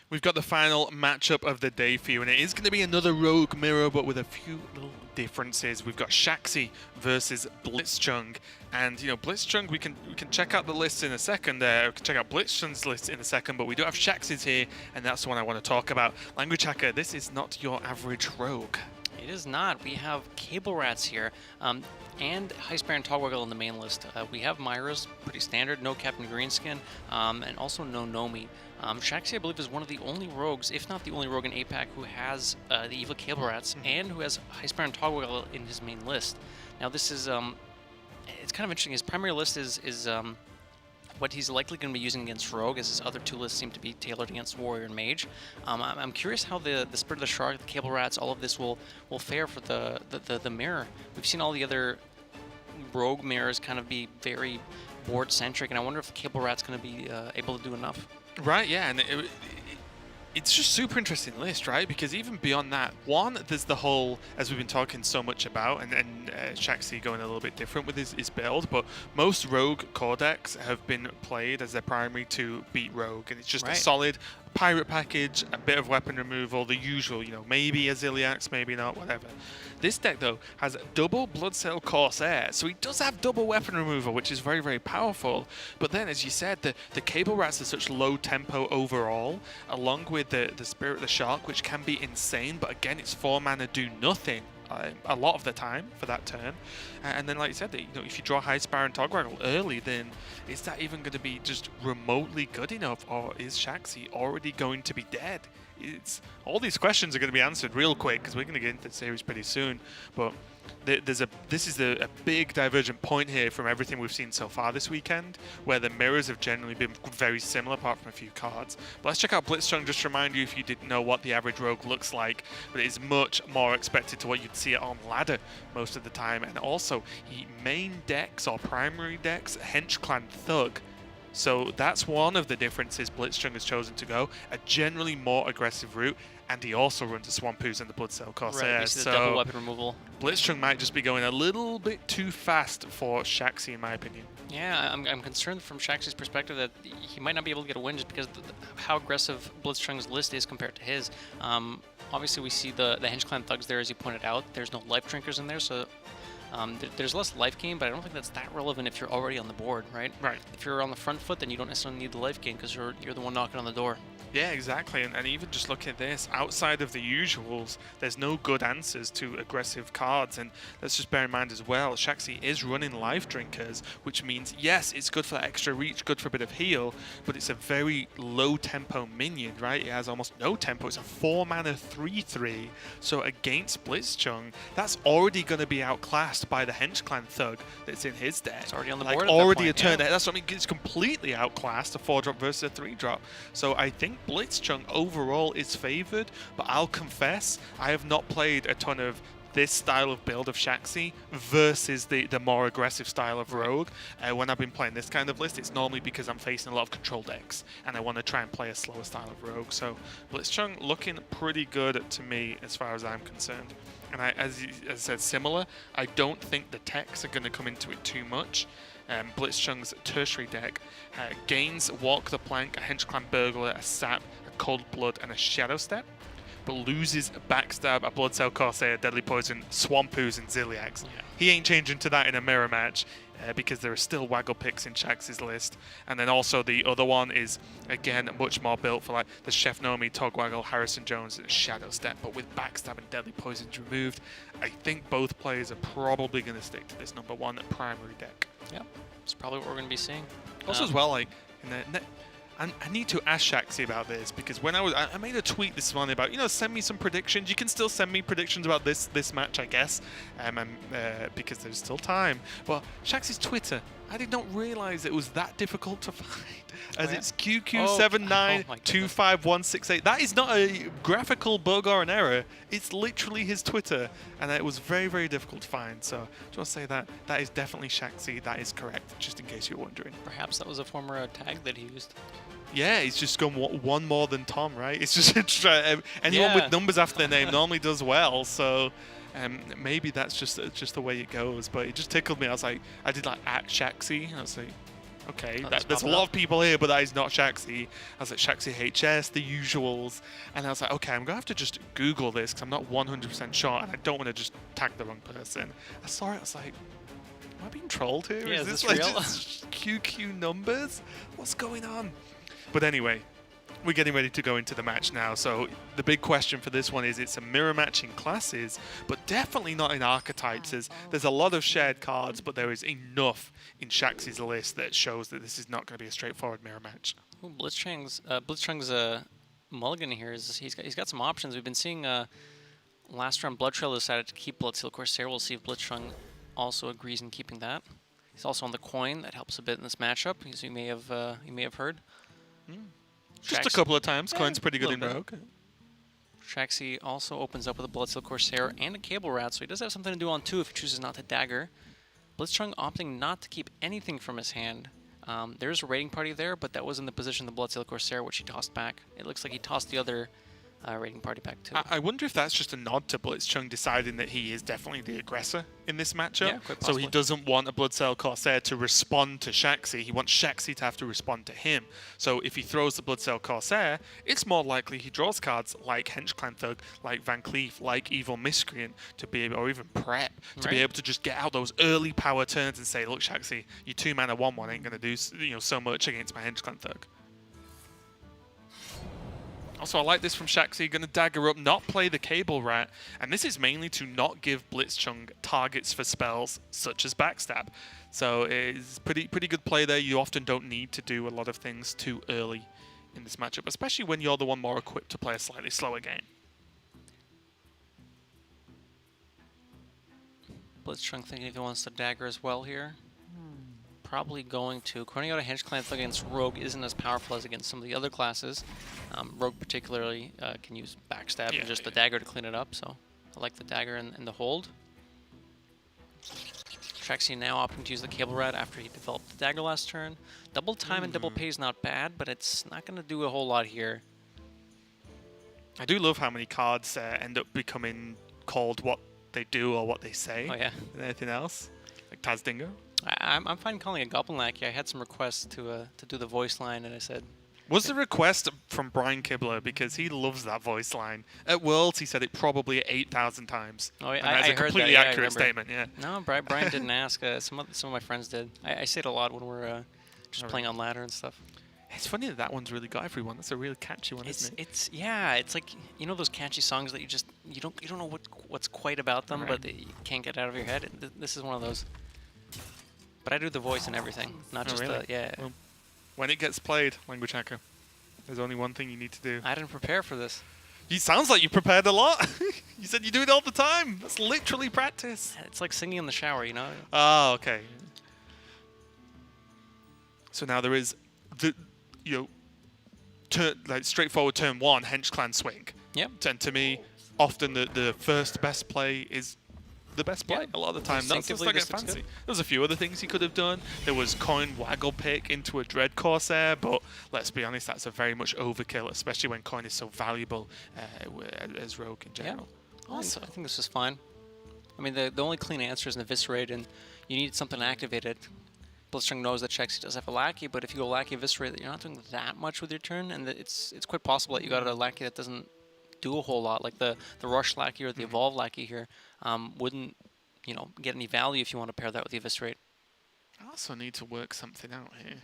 We've got the final matchup of the day for you, and it is going to be another Rogue Mirror, but with a few little differences. We've got Shaxy versus blitzchung, and blitzchung. We can check out the list in a second. We can check out blitzchung's list in a second, but we do have Shaxy's here, and that's the one I want to talk about. Language Hacker, this is not your average rogue. It is not. We have Cable Rats here, and Hearthstone and Togwaggle on the main list. We have Myra's, pretty standard, no Captain Greenskin, and also no Nomi. Shaxy, I believe, is one of the only rogues, if not the only rogue in APAC, who has the Evil Cable Rats and who has Hearthstone and Togwaggle in his main list. Now, this is it's kind of interesting. His primary list is what he's likely going to be using against Rogue, as his other two lists seem to be tailored against Warrior and Mage. I'm curious how the Spirit of the Shark, the Cable Rats, all of this will fare for the mirror. We've seen all the other Rogue mirrors kind of be very board-centric, and I wonder if Cable Rat's going to be able to do enough. Right, yeah, and it's just super interesting list, right? Because even beyond that, one, there's the whole, as we've been talking so much about, and Shaxy going a little bit different with his build, but most Rogue core decks have been played as their primary to beat Rogue, and it's just a solid pirate package, a bit of weapon removal, the usual, maybe a Ziliax, maybe not, whatever. This deck, though, has double Bloodsail Corsair, so he does have double weapon removal, which is very, very powerful. But then, as you said, the Cable Rats are such low tempo overall, along with the Spirit of the Shark, which can be insane, but again, it's 4 mana, do nothing. A lot of the time for that turn, and then like you said, if you draw High Spire and Togwaggle early, then is that even going to be just remotely good enough, or is Shaxy already going to be dead? It's all these questions are going to be answered real quick because we're going to get into the series pretty soon. But this is a big divergent point here from everything we've seen so far this weekend, where the mirrors have generally been very similar apart from a few cards. But let's check out blitzchung, just to remind you if you didn't know what the average rogue looks like, but it is much more expected to what you'd see it on ladder most of the time. And also, he main decks or primary decks Hench Clan Thug. So that's one of the differences blitzchung has chosen to go, a generally more aggressive route, and he also runs the Swampoos and the Bloodsail Corsair. Right, so double weapon removal. blitzchung might just be going a little bit too fast for Shaxy, in my opinion. Yeah, I'm concerned from Shaxy's perspective that he might not be able to get a win just because how aggressive blitzchung's list is compared to his. Obviously, we see the Hench Clan Thugs there, as you pointed out. There's no life drinkers in there, so there's less life gain, but I don't think that's that relevant if you're already on the board, right? Right. If you're on the front foot, then you don't necessarily need the life gain because you're the one knocking on the door. Yeah, exactly. And even just looking at this, outside of the usuals, there's no good answers to aggressive cards. And let's just bear in mind as well, Shaxy is running life drinkers, which means, yes, it's good for that extra reach, good for a bit of heal, but it's a very low tempo minion, right? It has almost no tempo. It's a 4 mana 3/3. So against blitzchung, that's already going to be outclassed by the Hench Clan Thug that's in his deck. It's already on the like board. Already at that a point, turn. That's what I mean. It's completely outclassed, a 4-drop versus a 3-drop. So I think blitzchung overall is favored, but I'll confess I have not played a ton of this style of build of Shaxy versus the more aggressive style of Rogue. When I've been playing this kind of list, it's normally because I'm facing a lot of control decks and I want to try and play a slower style of Rogue. So blitzchung looking pretty good to me as far as I'm concerned. And as I said, similar, I don't think the techs are going to come into it too much. blitzchung's tertiary deck gains Walk the Plank, a Hench Clan Burglar, a Sap, a Cold Blood, and a Shadow Step, but loses Backstab, a Bloodsail Corsair, Deadly Poison, Swampoos, and Ziliax. Yeah. He ain't changing to that in a mirror match because there are still Waggle picks in Shaxy's list. And then also the other one is, again, much more built for like the Chef Nomi, Togwaggle, Harrison Jones, and Shadow Step, but with Backstab and Deadly Poisons removed. I think both players are probably going to stick to this #1 primary deck. Yeah, it's probably what we're going to be seeing. Also as well, like, in the I need to ask Shaxy about this because when I made a tweet this morning about, send me some predictions. You can still send me predictions about this match, I guess, because there's still time. But Shaxy's Twitter, I did not realize it was that difficult to find, as it's QQ7925168. That is not a graphical bug or an error. It's literally his Twitter, and it was very, very difficult to find. So I just want to say that that is definitely Shaxy. That is correct, just in case you're wondering. Perhaps that was a former tag that he used. Yeah, he's just gone one more than Tom, right? It's just anyone with numbers after their name normally does well, so maybe that's just the way it goes. But it just tickled me. I was like, I did like at Shaxy, and I was like, Okay, Oh, that's there's a popping lot up. of people here, but that is not Shaxy. I was like, Shaxy HS, the usuals. And I was like, okay, I'm going to have to just Google this because I'm not 100% sure and I don't want to just tag the wrong person. I saw it, I was like, am I being trolled here? Yeah, Is is this this like real? just QQ numbers? What's going on? But anyway, we're getting ready to go into the match now. So the big question for this one is it's a mirror match in classes, but definitely not in archetypes. There's a lot of shared cards, but there is enough in Shaxy's list that shows that this is not going to be a straightforward mirror match. Ooh, blitzchung's mulligan here is he's got some options. We've been seeing last round Blood Trail decided to keep Bloodseal Corsair. We'll see if blitzchung also agrees in keeping that. He's also on the coin. That helps a bit in this matchup, as you may have heard. Just a Shaxy- couple of times. Yeah, Coin's pretty good in little bit. Rogue. Shaxy also opens up with a Bloodseal Corsair and a Cable Rat, so he does have something to do on 2 if he chooses not to dagger. Blitzchung opting not to keep anything from his hand. There's a raiding party there, but that was in the position of the Bloodseal Corsair, which he tossed back. It looks like he tossed the other raiding party back too. I wonder if that's just a nod to Blitzchung deciding that he is definitely the aggressor in this matchup. Yeah, quite so he possibly. doesn't want a Bloodsail Corsair to respond to Shaxy. He wants Shaxy to have to respond to him. So if he throws the Bloodsail Corsair, it's more likely he draws cards like Hench Clan Thug, like Van Cleef, like Evil Miscreant, to be able, or even Prep, to be Right. able to just get out those early power turns and say, look, Shaxy, your 2-mana 1/1 ain't going to do so much against my Hench Clan Thug. Also, I like this from Shaxy. Going to dagger up, not play the Cable Rat, and this is mainly to not give blitzchung targets for spells such as Backstab. So it's pretty good play there. You often don't need to do a lot of things too early in this matchup, especially when you're the one more equipped to play a slightly slower game. Blitzchung thinking if he wants to dagger as well here. Probably going to. Running out of Hench Clan Thug against Rogue isn't as powerful as against some of the other classes. Rogue particularly can use Backstab and just the dagger to clean it up, so I like the dagger and the hold. Shaxy now opting to use the Cable Rat after he developed the dagger last turn. Double time and double pay is not bad, but it's not going to do a whole lot here. I do love how many cards end up becoming called what they do or what they say. Oh yeah. Than anything else, like Taz Dingo. I'm fine calling it Goblin Lackey. I had some requests to do the voice line, and I said... Was the request from Brian Kibler, because he loves that voice line. At Worlds, he said it probably 8,000 times. Oh, yeah, and that's I a heard completely that, yeah, I accurate remember. statement, yeah. No, Brian didn't ask. Some of my friends did. I say it a lot when we're just playing on ladder and stuff. It's funny that one really got everyone. That's a really catchy one, isn't it? It's like, you know those catchy songs that you don't know what's quite about them, but you can't get out of your head. This is one of those. But I do the voice and everything, not just really? yeah. Well, when it gets played, Language Hacker, there's only one thing you need to do. I didn't prepare for this. It sounds like you prepared a lot. You said you do it all the time. That's literally practice. It's like singing in the shower, you know. Oh, okay. So now there is the, like straightforward turn 1 Hench Clan swing. Yep. And to me, often the first best play is the best play. Yeah. A lot of the time, that's just Instinctively, like a this looks fancy. good. There was a few other things he could have done. There was coin waggle pick into a Dread Corsair, but let's be honest, that's a very much overkill, especially when coin is so valuable as Rogue in general. Yeah. Also, I think this is fine. I mean, the only clean answer is an Eviscerate, and you need something activated. Blitzchung knows that Shaxy does have a Lackey, but if you go Lackey Eviscerate, you're not doing that much with your turn, and it's quite possible that you got a Lackey that doesn't do a whole lot, like the Rush Lackey or the Evolve Lackey here wouldn't, get any value if you want to pair that with the Eviscerate. I also need to work something out here.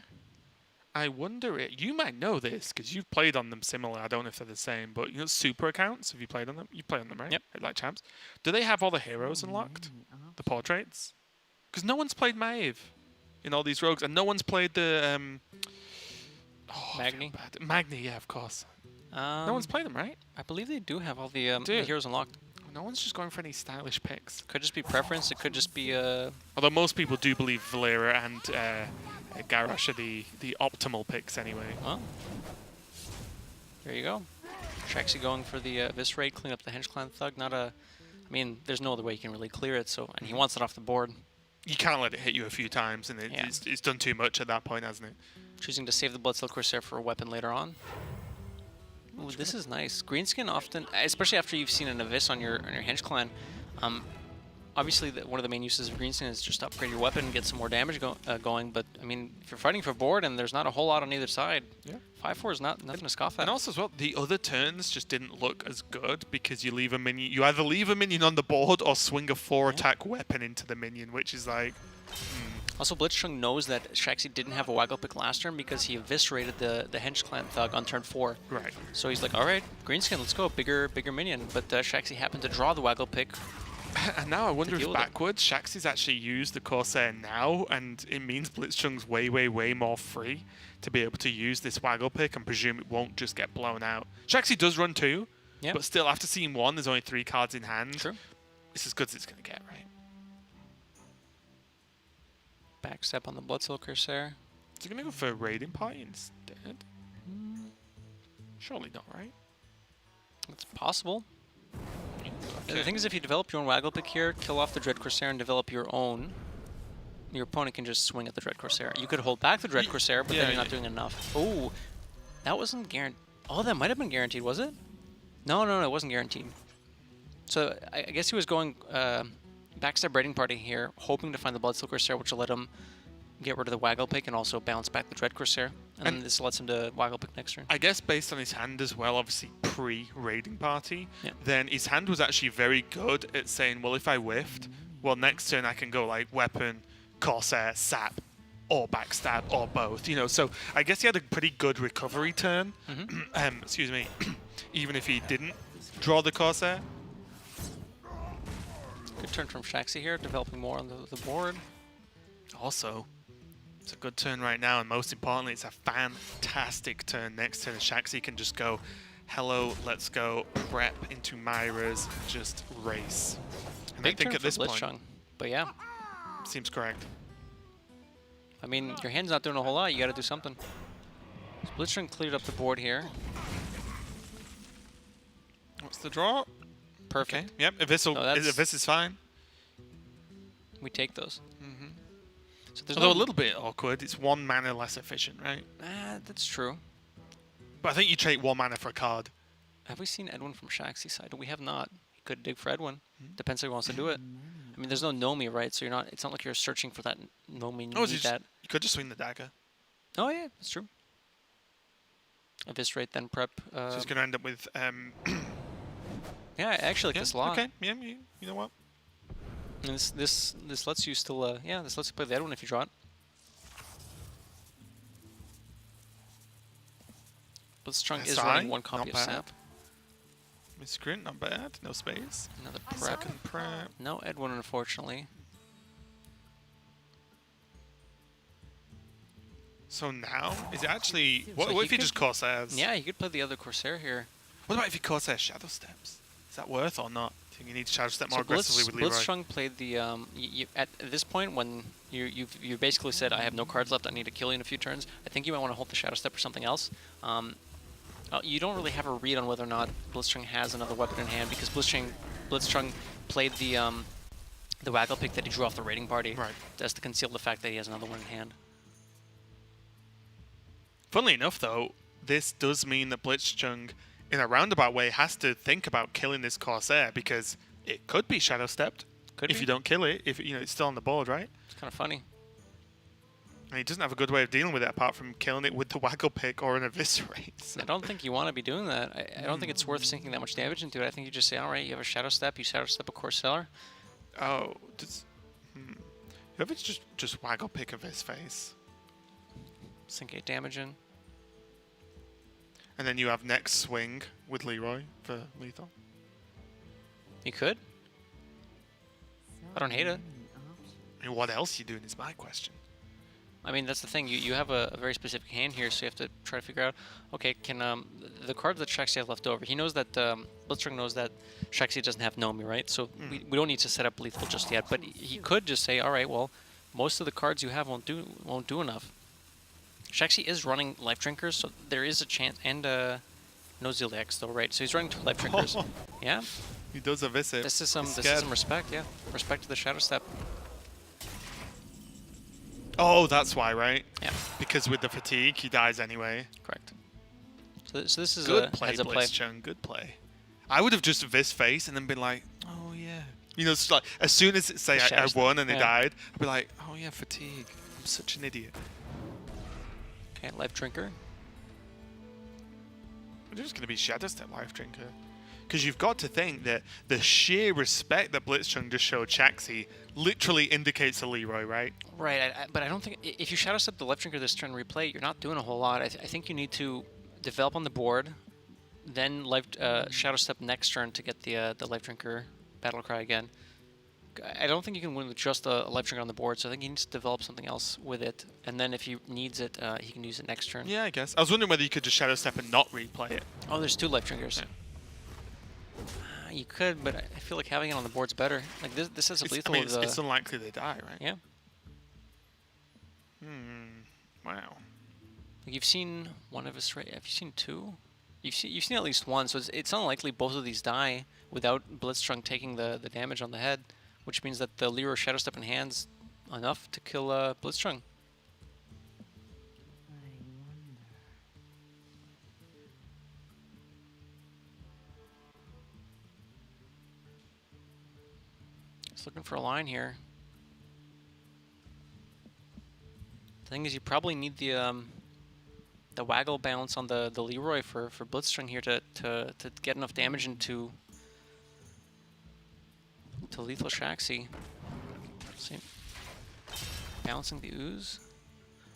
I wonder you might know this because you've played on them similar. I don't know if they're the same, but super accounts. Have you played on them? You play on them, right? Yep. Like champs. Do they have all the heroes unlocked? The portraits? Because no one's played Maeve in all these rogues, and no one's played the Magni? Magni, yeah, of course. No one's played them, right? I believe they do have all the heroes unlocked. No one's just going for any stylish picks. Could just be preference. It could just be Although most people do believe Valera and Garrosh are the optimal picks anyway. Well, there you go. Shaxy going for the Eviscerate, clean up the Hench Clan Thug. I mean, there's no other way you can really clear it. So, and he wants it off the board. You can't let it hit you a few times, and it's done too much at that point, hasn't it? Choosing to save the Bloodseal Corsair for a weapon later on. Ooh, this is nice. Greenskin often, especially after you've seen an Avis on your Hench Clan, obviously, one of the main uses of Greenskin is just upgrade your weapon and get some more damage going. But I mean, if you're fighting for board and there's not a whole lot on either side, 5-4 is nothing to scoff at. And also as well, the other turns just didn't look as good because you leave a minion. You either leave a minion on the board or swing a 4-attack weapon into the minion, which is like. Also, blitzchung knows that Shaxy didn't have a waggle pick last turn because he eviscerated the Henge Clan Thug on turn 4. Right. So he's like, all right, Greenskin, let's go, bigger minion. But Shaxy happened to draw the waggle pick. And now I wonder if backwards, Shaxy's actually used the Corsair now, and it means blitzchung's way, way, way more free to be able to use this waggle pick and presume it won't just get blown out. Shaxy does run 2, but still, after seeing 1, there's only 3 cards in hand. True. It's as good as it's going to get, right? Backstep on the Bloodsoul Corsair. Is he going to go for a raiding party instead? Surely not, right? It's possible. Okay. The thing is, if you develop your own waggle pick here, kill off the Dread Corsair and develop your own, your opponent can just swing at the Dread Corsair. You could hold back the Dread Corsair, but then you're not doing enough. Oh, that wasn't guaranteed. Oh, that might have been guaranteed, was it? No, it wasn't guaranteed. So I guess he was going backstep raiding party here, hoping to find the Bloodsoul Corsair, which will let him get rid of the waggle pick and also bounce back the Dread Corsair. And then this lets him to waggle pick next turn. I guess based on his hand as well, obviously pre-raiding party, then his hand was actually very good at saying, well, if I whiffed, well, next turn I can go like weapon, Corsair, sap, or backstab, or both. You know, so I guess he had a pretty good recovery turn. Excuse me, even if he didn't draw the Corsair. Good turn from Shaxy here, developing more on the board. Also, it's a good turn right now, and most importantly, it's a fantastic turn next turn. Shaxy can just go, hello, let's go, prep into Myra's, just race. And Big I think turn at this for point, blitzchung, but yeah. Seems correct. I mean, your hand's not doing a whole lot, you gotta do something. So blitzchung cleared up the board here. What's the draw? Perfect. Okay. Yep, Abyss is fine. We take those. So there's although a little bit awkward, it's 1 mana less efficient, right? That's true. But I think you trade 1 mana for a card. Have we seen Edwin from Shaxy's side? We have not. He could dig for Edwin. Depends how he wants to do it. I mean, there's no Nomi, right? So you're not. It's not like you're searching for that Nomi. You need that. You could just swing the dagger. Oh yeah, that's true. Eviscerate, then prep. So he's going to end up with. Yeah, I actually like this a lot. Okay. Yeah. You know what? And this lets you still. This lets you play the Edwin if you draw it. Blitzchung is running 1 copy of Sap. Miscreant, not bad. No space. Another prep. Second prep. No Edwin, unfortunately. So now, is it actually... What So if he just Corsairs? Yeah, you could play the other Corsair here. What about if he Corsair Shadow Steps? Is that worth or not? Do you think you need to Shadow Step more So aggressively with Leroy? Blitzchung played the... at this point, when you basically said, I have no cards left, I need to kill you in a few turns, I think you might want to hold the Shadow Step or something else. You don't really have a read on whether or not Blitzchung has another weapon in hand, because Blitzchung played the waggle pick that he drew off the raiding party. Right. That's to conceal the fact that he has another one in hand. Funnily enough, though, this does mean that Blitzchung, in a roundabout way, has to think about killing this Corsair, because it could be Shadow Stepped if you don't kill it. If it's still on the board, right? It's kind of funny. And he doesn't have a good way of dealing with it apart from killing it with the waggle pick or an eviscerate. So. I don't think you want to be doing that. I don't think it's worth sinking that much damage into it. I think you just say, all right, you have a Shadow Step, you Shadow Step a Corsair. Oh, you ever just waggle pick of his face? Sink 8 damage in. And then you have next swing with Leroy for lethal. You could. I don't hate it. I mean, what else you doing is my question. I mean, that's the thing. You have a very specific hand here, so you have to try to figure out, okay, can the cards that Shaxy has left over, he knows that, Blitzchung knows that Shaxy doesn't have Nomi, right? So we don't need to set up lethal just yet, but he could just say, all right, well, most of the cards you have won't do enough. Shaxy is running Life Drinkers, so there is a chance, and no Ziliax though, right? So he's running 2 Life Drinkers. Yeah. He does a visit. This is some respect, yeah. Respect to the Shadow Step. Oh, that's why, right? Yeah. Because with the fatigue, he dies anyway. Correct. So this is good a play, heads-up play. Blitzchung. Good play. I would have just vis face and then been like, oh yeah, You know, it's like as soon as it say I won and they Yeah. died, I'd be like, oh yeah, fatigue. I'm such an idiot. Okay, Life Drinker. I'm just going to be Shadow Step Life Drinker. Because you've got to think that the sheer respect that blitzchung just showed Shaxy literally indicates a Leroy, right? Right, but I don't think if you Shadow Step the Life Drinker this turn replay, you're not doing a whole lot. I think you need to develop on the board, then Shadow Step next turn to get the Life Drinker Battle Cry again. I don't think you can win with just a Life Drinker on the board, so I think he needs to develop something else with it, and then if he needs it, he can use it next turn. Yeah, I guess. I was wondering whether you could just Shadow Step and not replay it. Oh, there's 2 Life Drinkers. Yeah. You could, but I feel like having it on the board's better. Like this has a lethal. I mean, it's unlikely they die, right? Yeah. Wow. Like you've seen one of us, right? Have you seen 2? You've seen at least 1, so it's unlikely both of these die without blitzchung taking the damage on the head, which means that the Leroy Shadow Step in hand's enough to kill blitzchung. Just looking for a line here. The thing is, you probably need the waggle bounce on the Leroy for blitzchung here to get enough damage into lethal Shaxy. See, bouncing the ooze,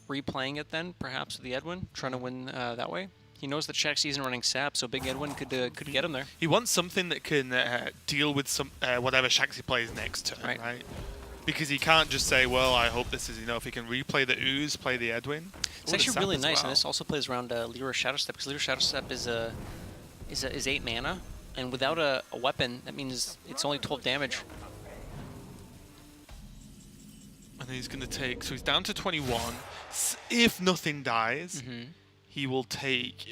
replaying it then perhaps with the Edwin, trying to win that way. He knows that Shaxy isn't running sap, so big Edwin could get him there. He wants something that can deal with some whatever Shaxy plays next turn, right? Because he can't just say, well, I hope this is enough. He can replay the ooze, play the Edwin. It's actually really nice, and this also plays around Leroy Shadow Step, because Leroy Shadow Step is 8 mana, and without a weapon, that means it's only 12 damage. And he's going to take, so he's down to 21. If nothing dies, he will take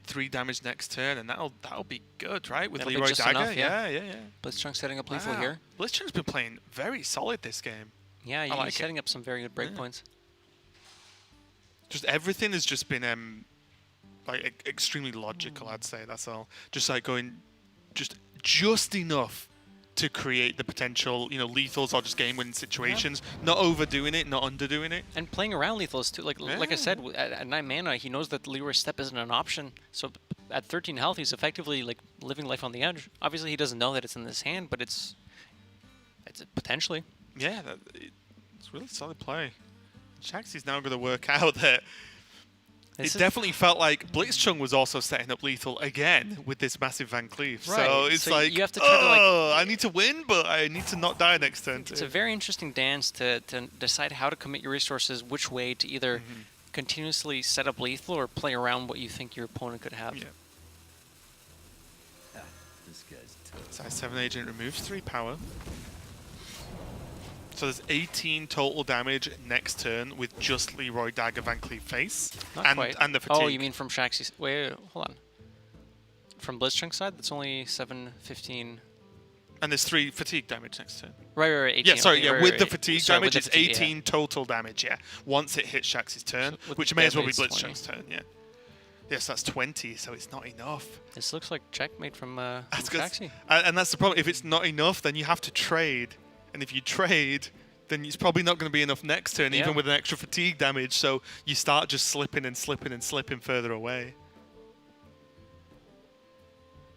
3 damage next turn, and that'll be good, right? With That'll Leroy be just Dagger, enough, yeah. Blitzchung setting up lethal here. Blitzchung's been playing very solid this game. Yeah, he's setting up some very good breakpoints. Just everything has just been like extremely logical, I'd say. That's all. Just like going just enough to create the potential, you know, lethals or just game-winning situations. Not overdoing it, not underdoing it. And playing around lethals too. Like I said, at 9 mana, he knows that Leroy Step isn't an option. So at 13 health, he's effectively like living life on the edge. Obviously, he doesn't know that it's in his hand, but it's potentially. Yeah, it's really solid play. Shaxy's now going to work out that it definitely felt like blitzchung was also setting up lethal again with this massive Van Cleef. Right. So it's like, you have to try to I need to win, but I need to not die next turn too. It's a very interesting dance to decide how to commit your resources, which way to either continuously set up lethal or play around what you think your opponent could have. Yeah. This guy's tough. Size 7 agent removes 3 power. So there's 18 total damage next turn with just Leroy Dagger Van Cleef face and the fatigue. Oh, you mean from Shaxy? Wait, hold on. From Blitzchung's side, that's only 7, 15. And there's 3 fatigue damage next turn. Right, 18. Yeah, sorry, okay, with the fatigue damage, with it's 18 total damage, once it hits Shaxy's turn, So which may as well be Blitzchung's turn, Yes, that's 20, so it's not enough. This looks like checkmate from Shaxy. And that's the problem. If it's not enough, then you have to trade. And if you trade, then it's probably not going to be enough next turn, even with an extra fatigue damage. So you start just slipping and slipping and slipping further away.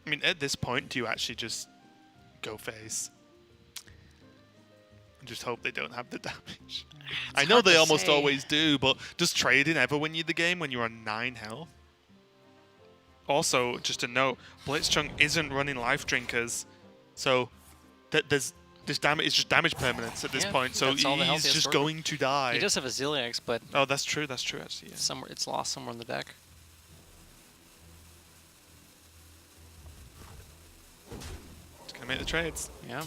I mean, at this point, do you actually just go face? And just hope they don't have the damage? I know they almost always do, but does trading ever win you the game when you're on 9 health? Also, just a note, blitzchung isn't running life drinkers, so there's this damage is just damage permanence at this point, so he's just going to die. He does have a Zilliax, but oh, that's true actually. Yeah. It's lost somewhere in the deck. It's gonna make the trades. Yeah.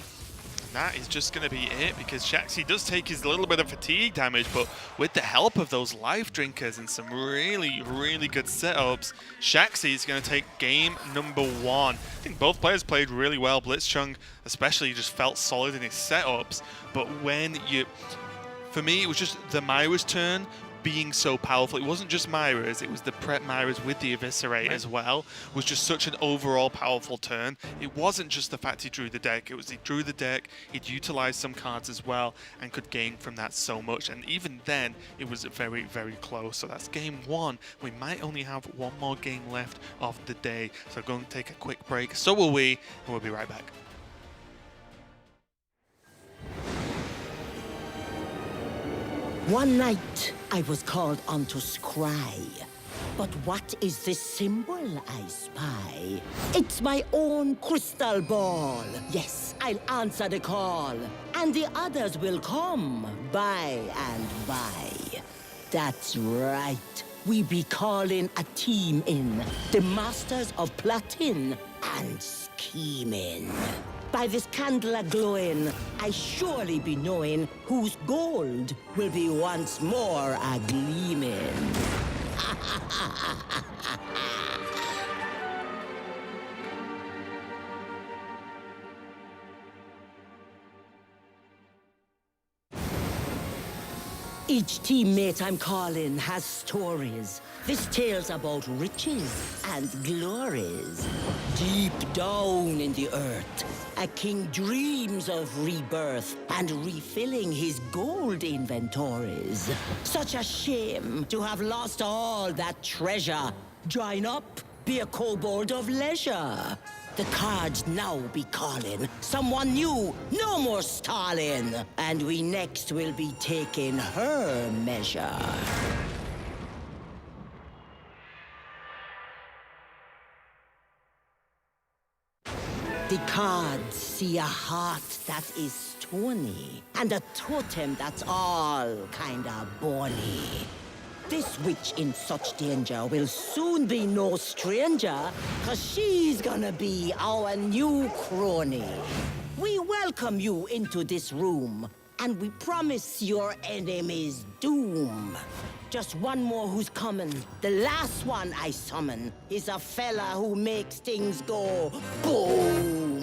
And that is just going to be it, because Shaxy does take his little bit of fatigue damage, but with the help of those life drinkers and some really, really good setups, Shaxy is going to take game number 1. I think both players played really well. Blitzchung especially just felt solid in his setups, but when for me, it was just the Myra's turn being so powerful. It wasn't just Myra's, it was the prep Myra's with the Eviscerate as well, was just such an overall powerful turn. It wasn't just the fact he drew the deck, it was he drew the deck, he'd utilized some cards as well, and could gain from that so much. And even then, it was very, very close. So that's game one. We might only have one more game left of the day. So go and take a quick break. So will we, and we'll be right back. One night, I was called on to scry. But what is this symbol I spy? It's my own crystal ball. Yes, I'll answer the call. And the others will come by and by. That's right. We be calling a team in. The masters of plotting and scheming. By this candle a-glowing, I surely be knowing whose gold will be once more a-gleaming. Each teammate I'm calling has stories. This tale's about riches and glories. Deep down in the earth, a king dreams of rebirth and refilling his gold inventories. Such a shame to have lost all that treasure. Join up, be a kobold of leisure. The cards now be calling. Someone new, no more stalling. And we next will be taking her measure. The cards see a heart that is stony, and a totem that's all kinda bony. This witch in such danger will soon be no stranger, 'cause she's gonna be our new crony. We welcome you into this room, and we promise your enemies doom. Just one more who's coming. The last one I summon is a fella who makes things go boom.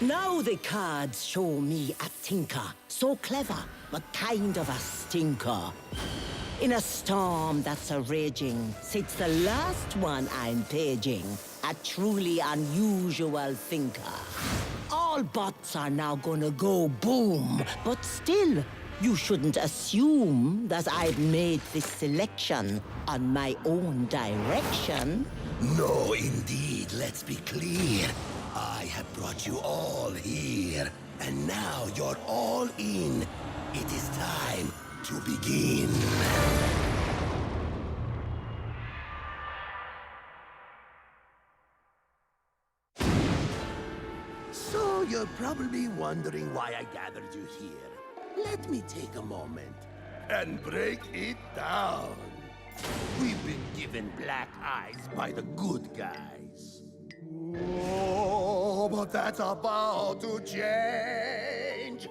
Now the cards show me a tinker, so clever, but kind of a stinker. In a storm that's a-raging, sits the last one I'm paging, a truly unusual thinker. All bots are now gonna go boom, but still, you shouldn't assume that I've made this selection on my own direction. No, indeed, let's be clear. I have brought you all here, and now you're all in. It is time to begin. So you're probably wondering why I gathered you here. Let me take a moment and break it down. We've been given black eyes by the good guys. Oh, but that's about to change.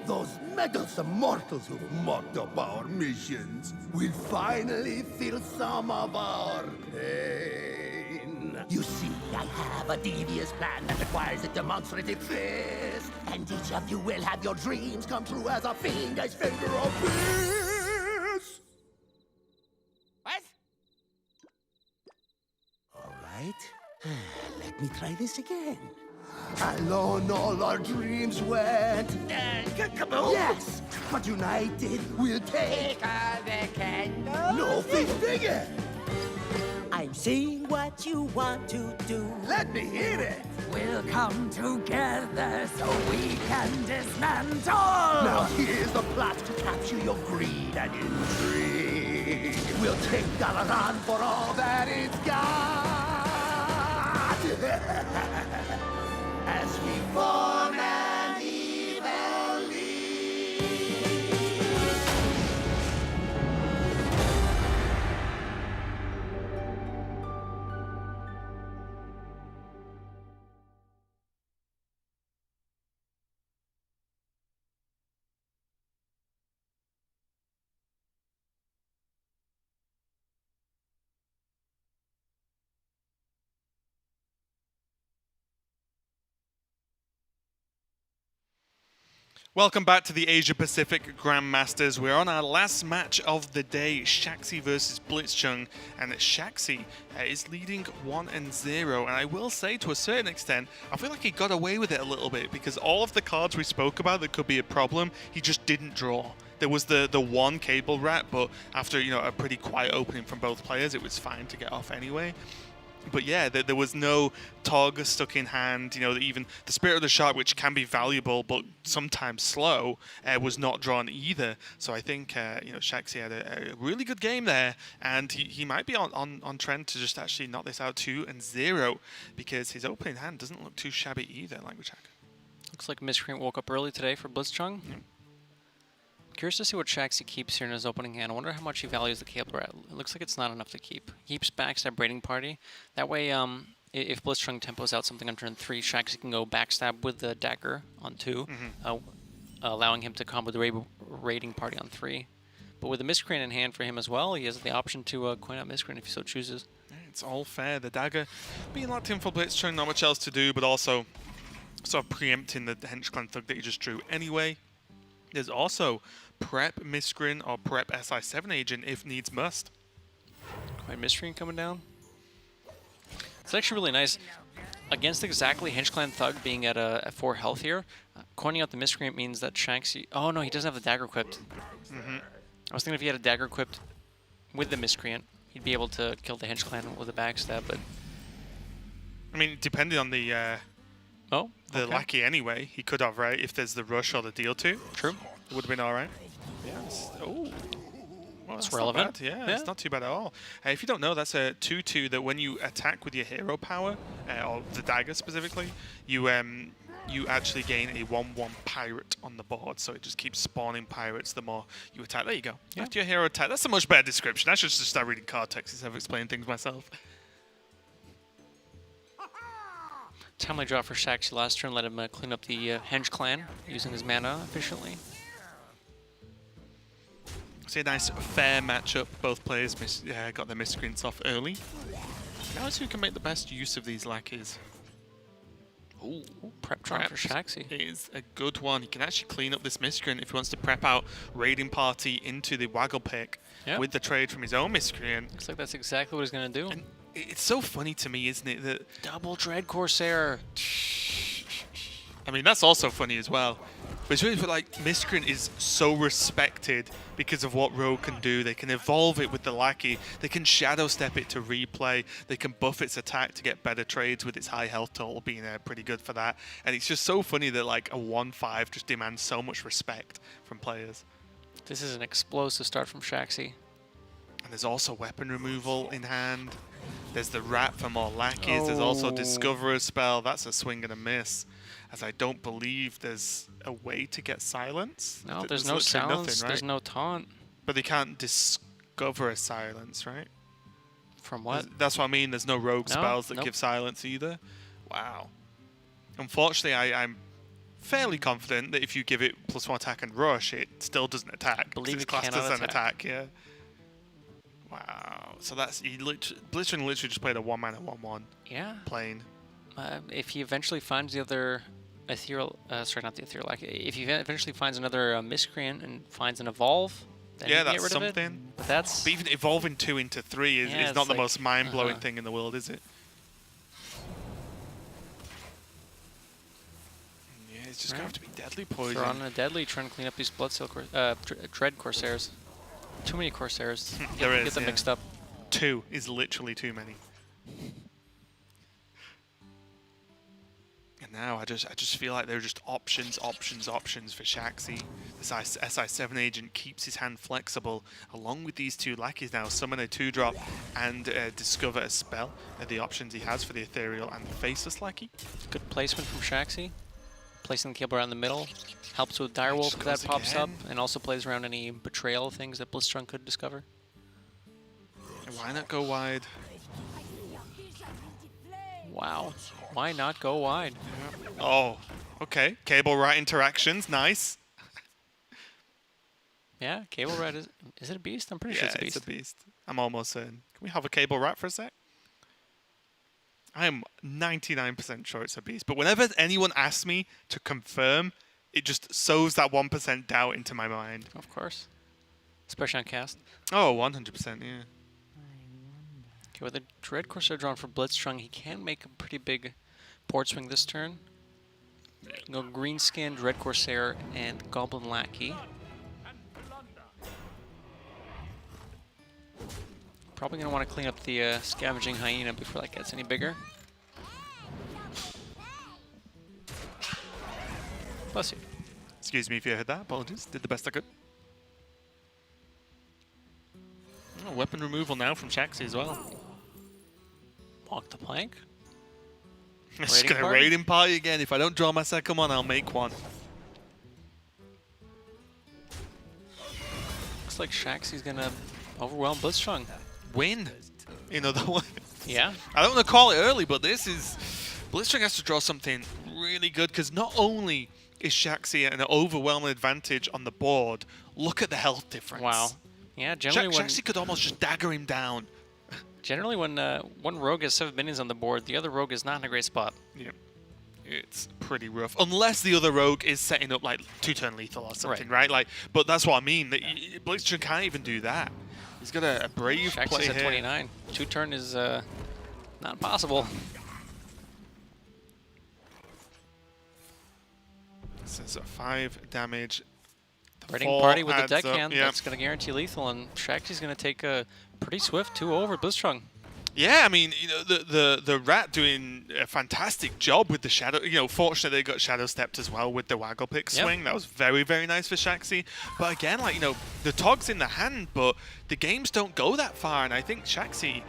Those meddlesome mortals who've mocked up our missions will finally feel some of our pain. You see, I have a devious plan that requires a demonstrative fist, and each of you will have your dreams come true as a finger's finger of peace. What? All right. Let me try this again. Alone all our dreams went. Kaboom! Yes, but united we'll take all the candles. No fifth again. I'm seeing what you want to do. Let me hear it. We'll come together so we can dismantle. Now here's the plot to capture your greed and intrigue. We'll take Dalaran for all that it's got. As we form an evil league. Welcome back to the Asia Pacific Grandmasters. We're on our last match of the day, Shaxy versus blitzchung, and Shaxy is leading 1-0. And I will say, to a certain extent, I feel like he got away with it a little bit because all of the cards we spoke about that could be a problem, he just didn't draw. There was the one cable rat, but after a pretty quiet opening from both players, it was fine to get off anyway. But yeah, there was no Tog stuck in hand. Even the Spirit of the Shark, which can be valuable but sometimes slow, was not drawn either. So I think Shaxy had a really good game there, and he might be on trend to just actually knock this out 2-0 because his opening hand doesn't look too shabby either, like Wichak. Looks like Miscreant woke up early today for blitzchung. Yeah. Curious to see what Shaxy keeps here in his opening hand. I wonder how much he values the cable rat. It looks like it's not enough to keep. He keeps backstab raiding party. That way, if blitzchung tempos out something on turn 3, Shaxy can go backstab with the dagger on 2, allowing him to combo the raiding party on 3. But with the Miscreant in hand for him as well, he has the option to coin out Miscreant if he so chooses. Yeah, it's all fair. The dagger being locked in for blitzchung, not much else to do, but also sort of preempting the Hench Clan Thug that he just drew anyway. There's also prep Miscreant or prep SI7 agent if needs must. Quite Miscreant coming down. It's actually really nice. Against exactly Hench Clan Thug being at 4 health here, coining out the Miscreant means that Shaxy... Oh no, he doesn't have the dagger equipped. I was thinking if he had a dagger equipped with the Miscreant, he'd be able to kill the Hench Clan with a backstab, but... I mean, depending on the lackey anyway, he could have, right? If there's the rush or the deal to. True. It would have been alright. Yes. Oh. Well, that's relevant. Not bad. Yeah, it's not too bad at all. If you don't know, that's a 2/2 that when you attack with your hero power, or the dagger specifically, you actually gain a 1/1 pirate on the board. So it just keeps spawning pirates the more you attack. There you go. Yeah. After your hero attack. That's a much better description. I should just start reading card text instead of explaining things myself. Timely draw for Shaxy last turn, let him clean up the Hench Clan using his mana efficiently. See a nice fair matchup. Both players got their miscreants off early. Now let's see who can make the best use of these lackeys. Ooh, prep draw for Shaxy. Is a good one. He can actually clean up this miscreant if he wants to prep out raiding party into the waggle pick with the trade from his own miscreant. Looks like that's exactly what he's going to do. And it's so funny to me, isn't it, that Double Dread Corsair. I mean, that's also funny as well. But it's really like Miscreant is so respected because of what Rogue can do. They can evolve it with the lackey. They can shadow step it to replay. They can buff its attack to get better trades with its high health total being pretty good for that. And it's just so funny that like a 1/5 just demands so much respect from players. This is an explosive start from Shaxy. And there's also weapon removal in hand. There's the rat for more lackeys. There's also Discoverer spell. That's a swing and a miss. As I don't believe there's a way to get silence. No, there's no silence. Nothing, right? There's no taunt. But they can't discover a silence, right? From what? That's what I mean. There's no rogue spells that give silence either. Wow. Unfortunately, I'm fairly confident that if you give it +1 attack and rush, it still doesn't attack. I believe it's it classed cannot as an attack, yeah. Wow. So that's blitzchung literally just played a 1-mana 1/1. Yeah. Plain. If he eventually finds the other ethereal, sorry, not the ethereal, if he eventually finds another miscreant and finds an evolve, then yeah, he can that's get rid something. of it. But that's. But even evolving 2 into 3 is not the like, most mind-blowing thing in the world, is it? Yeah, it's just going to have to be deadly poison. They're on a deadly trying to clean up these Dread Corsairs. Too many Corsairs. Get them mixed up. 2 is literally too many. And now I just feel like there are just options for Shaxy. This SI7 agent keeps his hand flexible, along with these 2 lackeys now. Summon a 2-drop and discover a spell. Are the options he has for the ethereal and the faceless lackey. Good placement from Shaxy. Placing the cable around the middle. Helps with Direwolf if that pops up, and also plays around any betrayal things that blitzchung could discover. Why not go wide? Wow. Why not go wide? Oh, okay. Cable rat interactions, nice. Yeah, cable rat is it a beast? I'm pretty sure it's a beast. Yeah, it's a beast. I'm almost certain. Can we have a cable rat for a sec? I am 99% sure it's a beast. But whenever anyone asks me to confirm it just sows that 1% doubt into my mind. Of course. Especially on cast. Oh, 100%, yeah. Okay, with the Dread Corsair drawn for blitzchung, he can make a pretty big board swing this turn. Go Greenskin, Dread Corsair, and Goblin Lackey. Probably going to want to clean up the Scavenging Hyena before that gets any bigger. Bless you. Excuse me if you heard that. Apologies. Did the best I could. Oh, weapon removal now from Shaxy as well. Walk the plank. Just Raiding going to party? raid him party again. If I don't draw my second one, I'll make one. Looks like Shaxy's going to overwhelm blitzchung. Win. In other words. Yeah. I don't want to call it early, but this is... blitzchung has to draw something really good, because not only is Shaxy at an overwhelming advantage on the board, look at the health difference. Wow. Yeah, generally when Shaxy could almost just dagger him down. one rogue has 7 minions on the board, the other rogue is not in a great spot. Yeah. It's pretty rough. Unless the other rogue is setting up like 2-turn lethal or something, right? Like, but that's what I mean. Blitzchung can't even do that. He's got a brave play Shaxy's at here. 29. 2-turn is not possible. So it's a 5 damage. Raiding 4 party with the adds up, deckhand, yeah. that's going to guarantee lethal, and Shaxy's going to take a pretty swift 2 over blitzchung. Yeah, I mean, you know, the rat doing a fantastic job with the shadow. You know, fortunately they got shadow stepped as well with the waggle pick swing. That was very, very nice for Shaxy. But again, like, you know, the Tog's in the hand, but the games don't go that far. And I think Shaxy,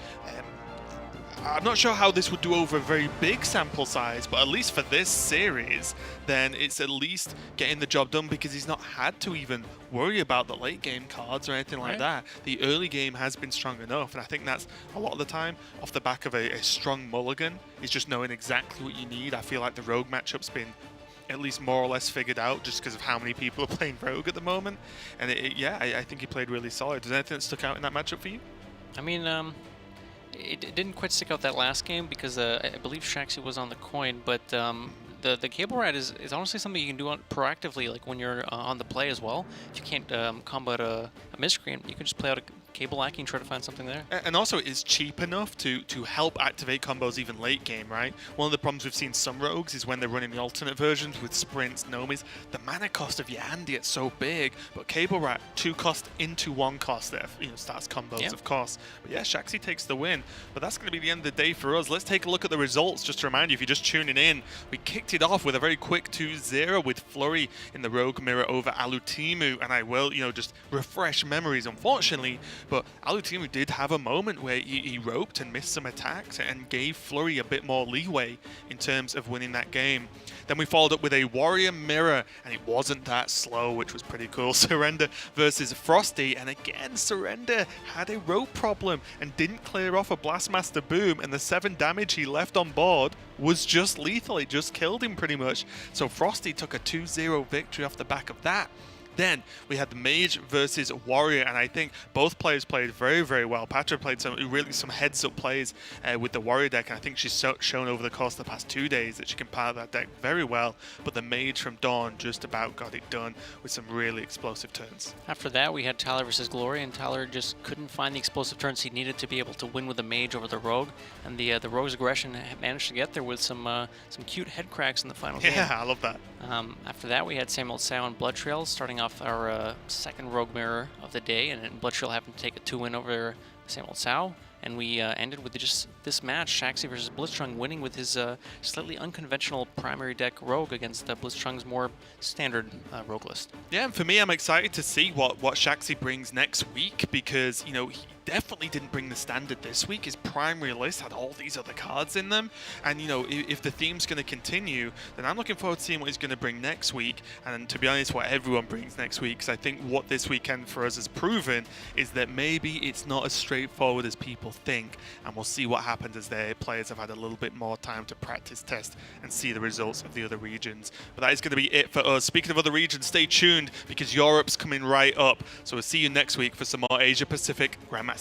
I'm not sure how this would do over a very big sample size, but at least for this series, then it's at least getting the job done, because he's not had to even worry about the late game cards or anything like that. The early game has been strong enough, and I think that's a lot of the time off the back of a strong mulligan, is just knowing exactly what you need. I feel like the rogue matchup's been at least more or less figured out just because of how many people are playing rogue at the moment. And yeah, I think he played really solid. Does anything that stuck out in that matchup for you? I mean, it didn't quite stick out that last game because I believe Shaxy was on the coin, but the cable rat is honestly something you can do proactively, like when you're on the play as well. If you can't combat a miscreant, you can just play out a cable lacking, try to find something there. And also it's cheap enough to help activate combos even late game, right? One of the problems we've seen some rogues is when they're running the alternate versions with sprints, nomis, the mana cost of your hand gets so big, but Cable Rat 2 cost into 1 cost there, you know, starts combos, of course. But yeah, Shaxy takes the win, but that's going to be the end of the day for us. Let's take a look at the results, just to remind you, if you're just tuning in, we kicked it off with a very quick 2-0 with Flurry in the Rogue Mirror over Alutimu, and I will, you know, just refresh memories, unfortunately, but Alutimu did have a moment where he roped and missed some attacks and gave Flurry a bit more leeway in terms of winning that game. Then we followed up with a Warrior Mirror, and it wasn't that slow, which was pretty cool. Surrender versus Frosty, and again, Surrender had a rope problem and didn't clear off a Blastmaster Boom, and the 7 damage he left on board was just lethal. It just killed him pretty much. So Frosty took a 2-0 victory off the back of that. Then we had the Mage versus Warrior, and I think both players played very, very well. Patra played some heads-up plays with the Warrior deck, and I think she's shown over the course of the past 2 days that she can power that deck very well. But the Mage from Dawn just about got it done with some really explosive turns. After that, we had Tyler versus Glory, and Tyler just couldn't find the explosive turns he needed to be able to win with the Mage over the Rogue, and the Rogue's aggression managed to get there with some cute head cracks in the final game. Yeah, I love that. After that, we had Samuel Sow and Blood Trail starting off our second Rogue Mirror of the day, and then Blood Trail happened to take a 2-win over Samuel Sow. And we ended with just this match, Shaxy versus blitzchung, winning with his slightly unconventional primary deck Rogue against blitzchung's more standard Rogue list. Yeah, and for me, I'm excited to see what Shaxy brings next week, because, you know, he definitely didn't bring the standard this week. His primary list had all these other cards in them, and, you know, if the theme's going to continue, then I'm looking forward to seeing what he's going to bring next week, and to be honest, what everyone brings next week, because I think what this weekend for us has proven is that maybe it's not as straightforward as people think, and we'll see what happens as their players have had a little bit more time to practice, test, and see the results of the other regions. But that is going to be it for us. Speaking of other regions, stay tuned, because Europe's coming right up, so we'll see you next week for some more Asia Pacific Grandmasters.